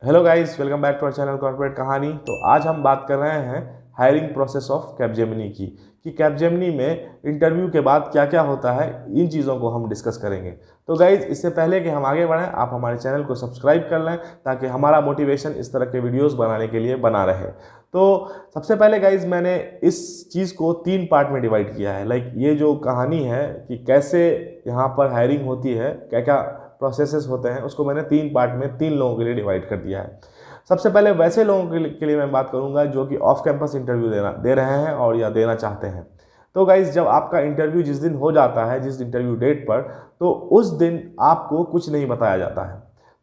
Hello guys, welcome back to our channel corporate Kahani. तो आज हम बात कर रहे हैं हायरिंग प्रोसेस ऑफ कैपजेमिनी की कि कैपजेमिनी में इंटरव्यू के बाद क्या क्या होता है। इन चीज़ों को हम डिस्कस करेंगे। तो गाइस, इससे पहले कि हम आगे बढ़ें, आप हमारे चैनल को सब्सक्राइब कर लें ताकि हमारा मोटिवेशन इस तरह के वीडियोस बनाने के लिए बना रहे। तो सबसे पहले गाइस, मैंने इस चीज़ को 3 पार्ट में डिवाइड किया है। ये जो कहानी है कि कैसे यहाँ पर हायरिंग होती है, क्या क्या प्रोसेसेस होते हैं, उसको मैंने 3 पार्ट में 3 लोगों के लिए डिवाइड कर दिया है। सबसे पहले वैसे लोगों के लिए मैं बात करूंगा जो कि ऑफ कैंपस इंटरव्यू दे रहे हैं और या देना चाहते हैं। तो गाइज, जब आपका इंटरव्यू जिस दिन हो जाता है, जिस इंटरव्यू डेट पर, तो उस दिन आपको कुछ नहीं बताया जाता है।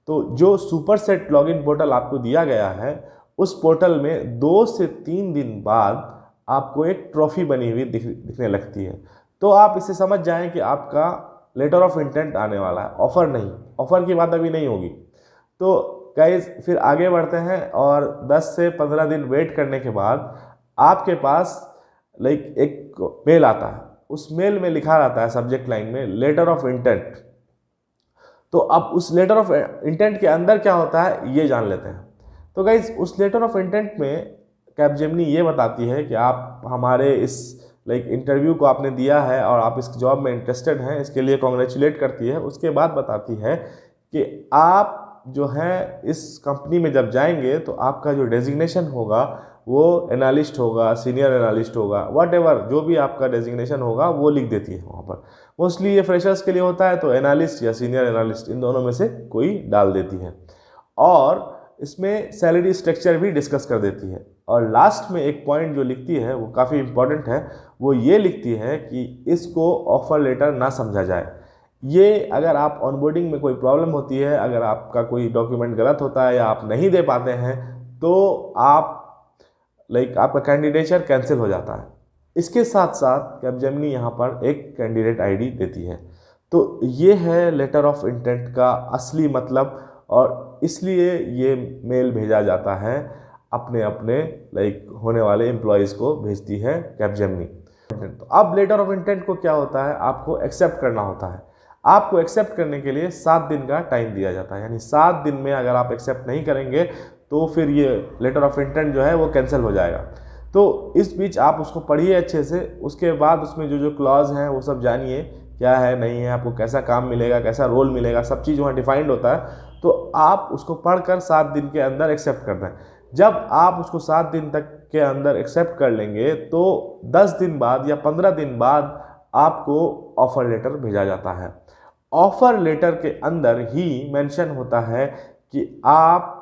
तो जो सुपर सेट लॉगिन पोर्टल आपको दिया गया है, उस पोर्टल में 2 से 3 दिन बाद आपको एक ट्रॉफी बनी हुई दिखने लगती है। तो आप इसे समझ जाएं कि आपका लेटर ऑफ इंटेंट आने वाला है, ऑफर नहीं। ऑफर की बात अभी नहीं होगी। तो गाइज, फिर आगे बढ़ते हैं और 10 से 15 दिन वेट करने के बाद आपके पास एक मेल आता है। उस मेल में लिखा रहता है सब्जेक्ट लाइन में लेटर ऑफ इंटेंट। तो अब उस लेटर ऑफ इंटेंट के अंदर क्या होता है ये जान लेते हैं। तो गाइज, उस लेटर ऑफ इंटेंट में कैपजेमिनी ये बताती है कि आप हमारे इस इंटरव्यू को आपने दिया है और आप इस जॉब में इंटरेस्टेड हैं, इसके लिए कॉन्ग्रेचुलेट करती है। उसके बाद बताती है कि आप जो है इस कंपनी में जब जाएंगे तो आपका जो डेजिग्नेशन होगा वो एनालिस्ट होगा, सीनियर एनालिस्ट होगा, वट एवर जो भी आपका डेजिग्नेशन होगा वो लिख देती है वहाँ पर। मोस्टली ये फ्रेशर्स के लिए होता है, तो एनालिस्ट या सीनियर एनालिस्ट इन दोनों में से कोई डाल देती है। और इसमें सैलरी स्ट्रक्चर भी डिस्कस कर देती है। और लास्ट में एक पॉइंट जो लिखती है वो काफ़ी इंपॉर्टेंट है। वो ये लिखती है कि इसको ऑफर लेटर ना समझा जाए। ये अगर आप ऑनबोर्डिंग में कोई प्रॉब्लम होती है, अगर आपका कोई डॉक्यूमेंट गलत होता है या आप नहीं दे पाते हैं, तो आप आपका कैंडिडेचर कैंसिल हो जाता है। इसके साथ साथ कैपजेमिनी यहाँ पर एक कैंडिडेट आईडी देती है। तो ये है लेटर ऑफ इंटेंट का असली मतलब, और इसलिए ये मेल भेजा जाता है अपने अपने होने वाले एम्प्लॉयज़ को भेजती है कैपजेमिनी। तो अब लेटर ऑफ इंटेंट को क्या होता है, आपको एक्सेप्ट करना होता है। आपको एक्सेप्ट करने के लिए 7 दिन का टाइम दिया जाता है। यानी 7 दिन में अगर आप एक्सेप्ट नहीं करेंगे तो फिर ये लेटर ऑफ इंटेंट जो है वो कैंसिल हो जाएगा। तो इस बीच आप उसको पढ़िए अच्छे से। उसके बाद उसमें जो जो क्लॉज हैं वो सब जानिए, क्या है नहीं है, आपको कैसा काम मिलेगा, कैसा रोल मिलेगा, सब चीज़ वहाँ डिफाइंड होता है। तो आप उसको पढ़कर 7 दिन के अंदर एक्सेप्ट कर दें। जब आप उसको 7 दिन तक के अंदर एक्सेप्ट कर लेंगे तो 10 दिन बाद या 15 दिन बाद आपको ऑफर लेटर भेजा जाता है। ऑफर लेटर के अंदर ही मेंशन होता है कि आप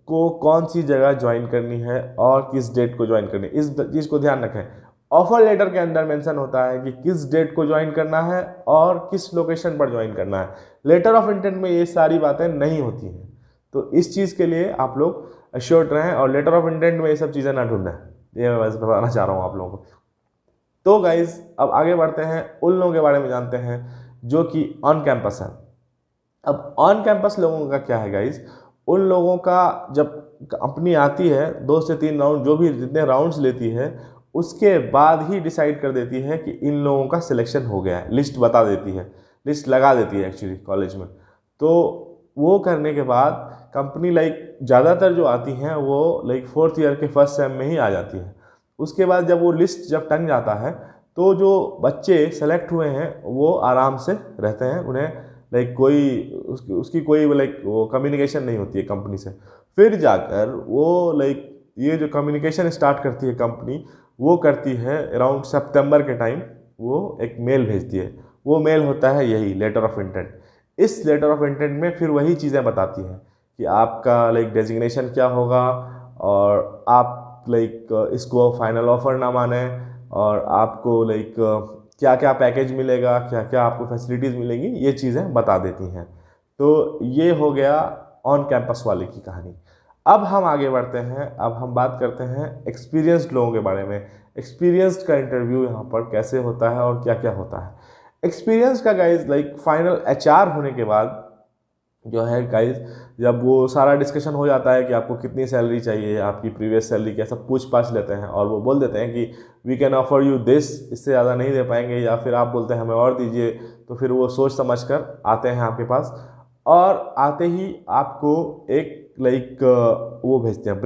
को कौन सी जगह ज्वाइन करनी है और किस डेट को ज्वाइन करनी है। इस चीज़ को ध्यान रखें। ऑफर लेटर के अंदर मेंशन होता है कि किस डेट को ज्वाइन करना है और किस लोकेशन पर ज्वाइन करना है। लेटर ऑफ इंटेंट में ये सारी बातें नहीं होती हैं। तो इस चीज़ के लिए आप लोग अश्योर्ड रहें और लेटर ऑफ इंटेंट में ये सब चीज़ें ना ढूंढें। ये मैं बस बताना चाह रहा हूँ आप लोगों को। तो गाइज, अब आगे बढ़ते हैं, उन लोगों के बारे में जानते हैं जो कि ऑन कैंपस है। अब ऑन कैंपस लोगों का क्या है गाइज, उन लोगों का जब कंपनी आती है 2 से 3 राउंड, जो भी जितने राउंड्स लेती है, उसके बाद ही डिसाइड कर देती है कि इन लोगों का सिलेक्शन हो गया है। लिस्ट बता देती है, लिस्ट लगा देती है एक्चुअली कॉलेज में। तो वो करने के बाद कंपनी ज़्यादातर जो आती हैं वो 4th ईयर के फर्स्ट सेम में ही आ जाती है। उसके बाद जब वो लिस्ट जब टंग जाता है तो जो बच्चे सेलेक्ट हुए हैं वो आराम से रहते हैं। उन्हें कोई उसकी कोई वो कम्युनिकेशन नहीं होती है कंपनी से। फिर जाकर वो ये जो कम्युनिकेशन स्टार्ट करती है कंपनी, वो करती है अराउंड सितंबर के टाइम। वो एक मेल भेजती है। वो मेल होता है यही लेटर ऑफ इंटेंट। इस लेटर ऑफ इंटेंट में फिर वही चीज़ें बताती हैं कि आपका डेजिग्नेशन क्या होगा, और आप इसको फाइनल ऑफर ना माने, और आपको क्या क्या पैकेज मिलेगा, क्या क्या आपको फैसिलिटीज़ मिलेंगी, ये चीज़ें बता देती हैं। तो ये हो गया ऑन कैंपस वाले की कहानी। अब हम आगे बढ़ते हैं। अब हम बात करते हैं एक्सपीरियंस्ड लोगों के बारे में। एक्सपीरियंस्ड का इंटरव्यू यहाँ पर कैसे होता है और क्या क्या होता है। एक्सपीरियंस का गाइज फाइनल HR होने के बाद जो है गाइज, जब वो सारा डिस्कशन हो जाता है कि आपको कितनी सैलरी चाहिए, आपकी प्रीवियस सैलरी क्या, सब पूछ पाछ लेते हैं और वो बोल देते हैं कि we can offer you this, इससे ज़्यादा नहीं दे पाएंगे, या फिर आप बोलते हैं हमें और दीजिए। तो फिर वो सोच समझ कर आते हैं आपके पास, और आते ही आपको एक लाइक वो भेजते हैं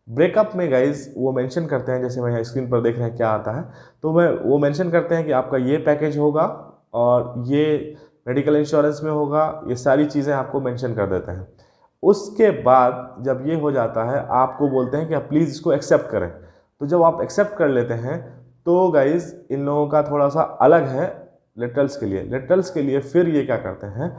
ब्रेकअप में गाइज वो मेंशन करते हैं, जैसे मैं स्क्रीन पर देख रहे हैं क्या आता है, तो वो मेंशन करते हैं कि आपका ये पैकेज होगा और ये मेडिकल इंश्योरेंस में होगा, ये सारी चीज़ें आपको मेंशन कर देते हैं। उसके बाद जब ये हो जाता है आपको बोलते हैं कि आप प्लीज़ इसको एक्सेप्ट करें। तो जब आप एक्सेप्ट कर लेते हैं तो गाइज इन लोगों का थोड़ा सा अलग है लेटरल्स के लिए फिर ये क्या करते हैं,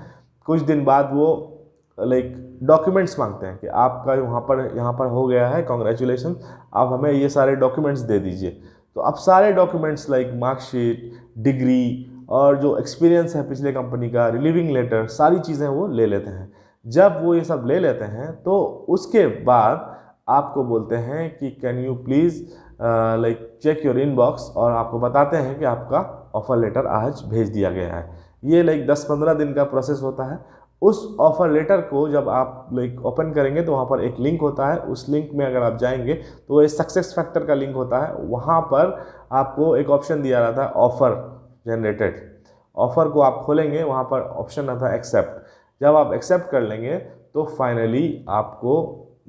कुछ दिन बाद वो लाइक डॉक्यूमेंट्स मांगते हैं कि आपका यहाँ पर हो गया है, कॉन्ग्रेचुलेशन, आप हमें ये सारे डॉक्यूमेंट्स दे दीजिए। तो अब सारे डॉक्यूमेंट्स लाइक मार्कशीट, डिग्री और जो एक्सपीरियंस है पिछले कंपनी का, रिलीविंग लेटर, सारी चीज़ें वो ले लेते हैं। जब वो ये सब ले लेते हैं तो उसके बाद आपको बोलते हैं कि can you please like check your inbox, और आपको बताते हैं कि आपका ऑफ़र लेटर आज भेज दिया गया है। ये लाइक 10-15 दिन का प्रोसेस होता है। उस ऑफ़र लेटर को जब आप लाइक ओपन करेंगे तो वहाँ पर एक लिंक होता है, उस लिंक में अगर आप जाएंगे तो ये सक्सेस फैक्टर का लिंक होता है। वहाँ पर आपको एक ऑप्शन दिया रहता है ऑफ़र जनरेटेड। ऑफ़र को आप खोलेंगे, वहाँ पर ऑप्शन आता है एक्सेप्ट। जब आप एक्सेप्ट कर लेंगे तो फाइनली आपको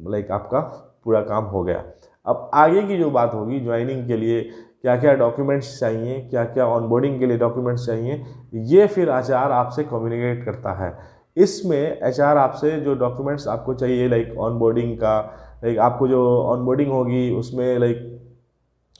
लाइक आपका पूरा काम हो गया। अब आगे की जो बात होगी, ज्वाइनिंग के लिए क्या क्या डॉक्यूमेंट्स चाहिए, क्या क्या ऑनबोर्डिंग के लिए डॉक्यूमेंट्स चाहिए, ये फिर एचआर आपसे कम्युनिकेट करता है। इसमें एचआर आपसे जो डॉक्यूमेंट्स आपको चाहिए लाइक ऑनबोर्डिंग का, लाइक आपको जो ऑनबोर्डिंग होगी उसमें लाइक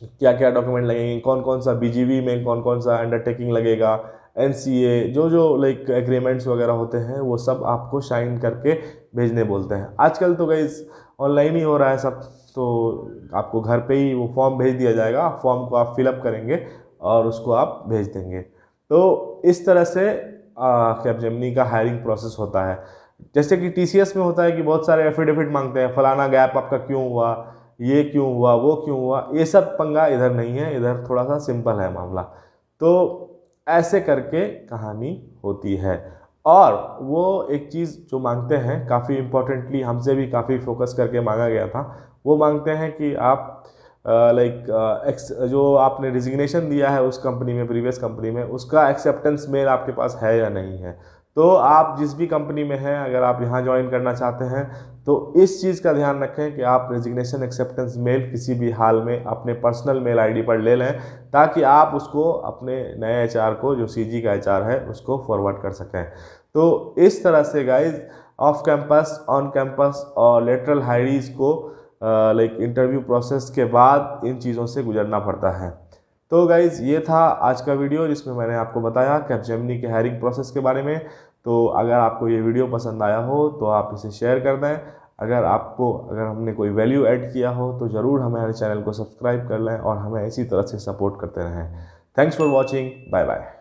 क्या क्या डॉक्यूमेंट लगेंगे, कौन कौन सा बीजीवी में कौन कौन सा अंडरटेकिंग लगेगा, एनसीए, जो लाइक एग्रीमेंट्स वगैरह होते हैं वो सब आपको साइन करके भेजने बोलते हैं। आजकल तो गाइस ऑनलाइन ही हो रहा है सब, तो आपको घर पे ही वो फॉर्म भेज दिया जाएगा, फॉर्म को आप फिलअप करेंगे और उसको आप भेज देंगे। तो इस तरह से कैपजेमिनी का हायरिंग प्रोसेस होता है। जैसे कि टीसीएस में होता है कि बहुत सारे एफिडेविट मांगते हैं, फलाना गैप आपका क्यों हुआ, ये क्यों हुआ, वो क्यों हुआ। ये सब पंगा इधर नहीं है, इधर थोड़ा सा सिंपल है मामला। तो ऐसे करके कहानी होती है। और वो एक चीज़ जो मांगते हैं काफ़ी इम्पोर्टेंटली, हमसे भी काफ़ी फोकस करके मांगा गया था, वो मांगते हैं कि आप जो आपने रिजिग्नेशन दिया है उस कंपनी में, प्रीवियस कंपनी में, उसका एक्सेप्टेंस मेल आपके पास है या नहीं है। तो आप जिस भी कंपनी में हैं, अगर आप यहाँ ज्वाइन करना चाहते हैं तो इस चीज़ का ध्यान रखें कि आप रेजिग्नेशन एक्सेप्टेंस मेल किसी भी हाल में अपने पर्सनल मेल आईडी पर ले लें, ताकि आप उसको अपने नए एचआर को, जो सीजी का एचआर है, उसको फॉरवर्ड कर सकें। तो इस तरह से guys off campus, on campus और लेटरल हायरीज को लाइक इंटरव्यू प्रोसेस के बाद इन चीज़ों से गुजरना पड़ता है। तो गाइज़ ये था आज का वीडियो जिसमें मैंने आपको बताया कैपजेमिनी के हायरिंग प्रोसेस के बारे में। तो अगर आपको ये वीडियो पसंद आया हो तो आप इसे शेयर कर दें। अगर हमने कोई वैल्यू ऐड किया हो तो ज़रूर हमारे चैनल को सब्सक्राइब कर लें और हमें इसी तरह से सपोर्ट करते रहें। Thanks for watching, bye bye.